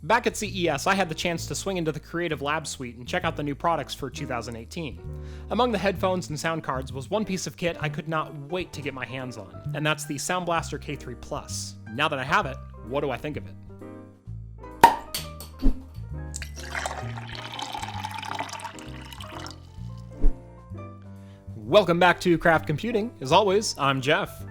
Back at CES, I had the chance to swing into the Creative Lab suite and check out the new products for 2018. Among the headphones and sound cards was one piece of kit I could not wait to get my hands on, and that's the SoundBlaster K3 Plus. Now that I have it, what do I think of it? Welcome back to Craft Computing. As always, I'm Jeff.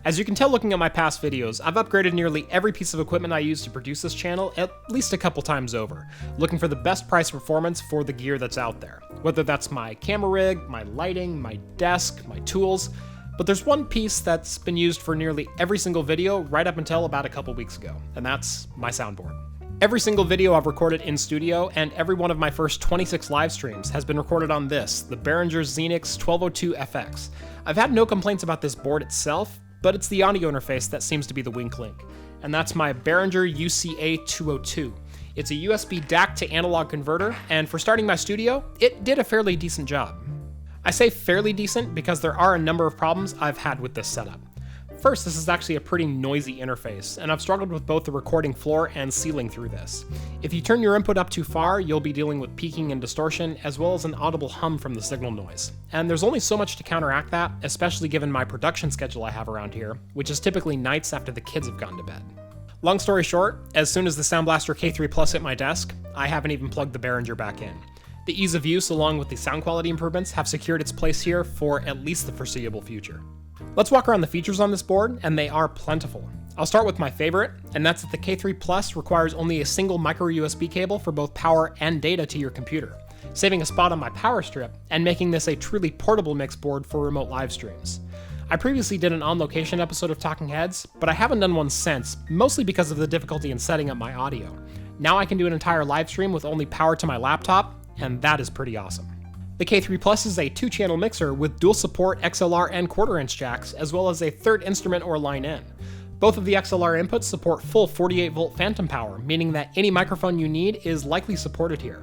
As you can tell looking at my past videos, I've upgraded nearly every piece of equipment I use to produce this channel at least a couple times over, looking for the best price performance for the gear that's out there. Whether that's my camera rig, my lighting, my desk, my tools, but there's one piece that's been used for nearly every single video right up until about a couple weeks ago, and that's my soundboard. Every single video I've recorded in studio and every one of my first 26 live streams has been recorded on this, the Behringer Xenyx 1202 FX. I've had no complaints about this board itself, but it's the audio interface that seems to be the weak link, and that's my Behringer UCA 202. It's a USB DAC to analog converter, and for starting my studio, it did a fairly decent job. I say fairly decent because there are a number of problems I've had with this setup. First, this is actually a pretty noisy interface, and I've struggled with both the recording floor and ceiling through this. If you turn your input up too far, you'll be dealing with peaking and distortion, as well as an audible hum from the signal noise. And there's only so much to counteract that, especially given my production schedule I have around here, which is typically nights after the kids have gone to bed. Long story short, as soon as the SoundBlaster K3 Plus hit my desk, I haven't even plugged the Behringer back in. The ease of use along with the sound quality improvements have secured its place here for at least the foreseeable future. Let's walk around the features on this board, and they are plentiful. I'll start with my favorite, and that's that the K3 Plus requires only a single micro USB cable for both power and data to your computer, saving a spot on my power strip and making this a truly portable mix board for remote live streams. I previously did an on-location episode of Talking Heads, but I haven't done one since, mostly because of the difficulty in setting up my audio. Now I can do an entire live stream with only power to my laptop, and that is pretty awesome. The K3 Plus is a 2-channel mixer with dual support XLR and quarter-inch jacks, as well as a third instrument or line in. Both of the XLR inputs support full 48-volt phantom power, meaning that any microphone you need is likely supported here.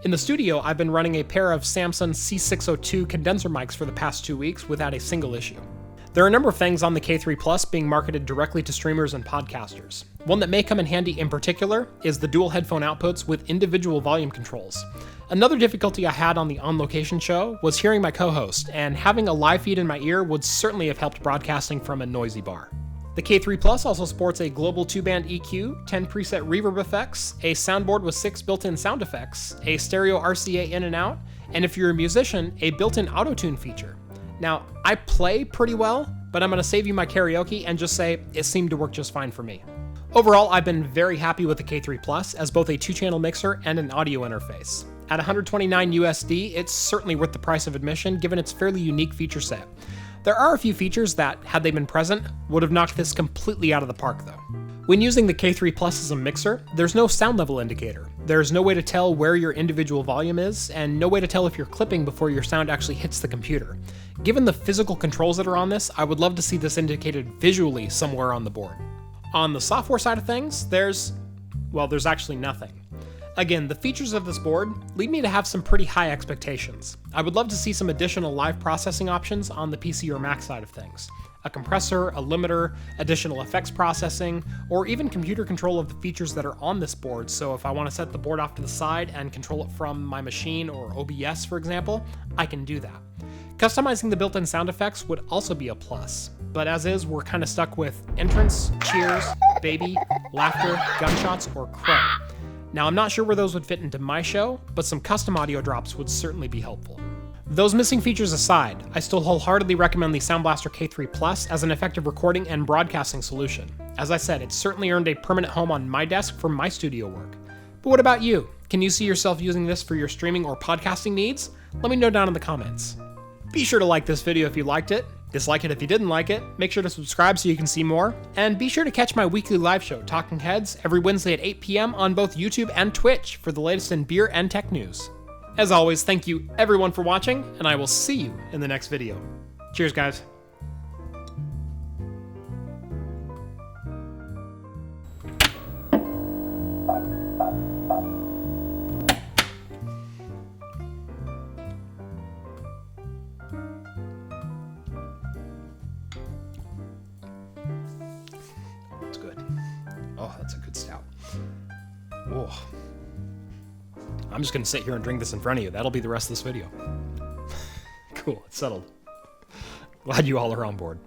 In the studio, I've been running a pair of Samson C602 condenser mics for the past 2 weeks without a single issue. There are a number of things on the K3 Plus being marketed directly to streamers and podcasters. One that may come in handy in particular is the dual headphone outputs with individual volume controls. Another difficulty I had on the on-location show was hearing my co-host, and having a live feed in my ear would certainly have helped broadcasting from a noisy bar. The K3 Plus also sports a global 2-band EQ, 10 preset reverb effects, a soundboard with 6 built-in sound effects, a stereo RCA in and out, and if you're a musician, a built-in autotune feature. Now, I play pretty well, but I'm going to save you my karaoke and just say it seemed to work just fine for me. Overall, I've been very happy with the K3 Plus as both a 2-channel mixer and an audio interface. At $129 USD, it's certainly worth the price of admission given its fairly unique feature set. There are a few features that, had they been present, would have knocked this completely out of the park though. When using the K3 Plus as a mixer, there's no sound level indicator. There's no way to tell where your individual volume is, and no way to tell if you're clipping before your sound actually hits the computer. Given the physical controls that are on this, I would love to see this indicated visually somewhere on the board. On the software side of things, there's actually nothing. Again, the features of this board lead me to have some pretty high expectations. I would love to see some additional live processing options on the PC or Mac side of things. A compressor, a limiter, additional effects processing, or even computer control of the features that are on this board, so if I want to set the board off to the side and control it from my machine or OBS, for example, I can do that. Customizing the built-in sound effects would also be a plus, but as is, we're kind of stuck with entrance, cheers, baby, laughter, gunshots, or crow. Now, I'm not sure where those would fit into my show, but some custom audio drops would certainly be helpful. Those missing features aside, I still wholeheartedly recommend the SoundBlaster K3 Plus as an effective recording and broadcasting solution. As I said, it's certainly earned a permanent home on my desk for my studio work. But what about you? Can you see yourself using this for your streaming or podcasting needs? Let me know down in the comments. Be sure to like this video if you liked it, dislike it if you didn't like it, make sure to subscribe so you can see more, and be sure to catch my weekly live show, Talking Heads, every Wednesday at 8 p.m. on both YouTube and Twitch for the latest in beer and tech news. As always, thank you everyone for watching, and I will see you in the next video. Cheers, guys. That's good. Oh, that's a good stout. Oh. I'm just going to sit here and drink this in front of you. That'll be the rest of this video. Cool, it's settled. Glad you all are on board.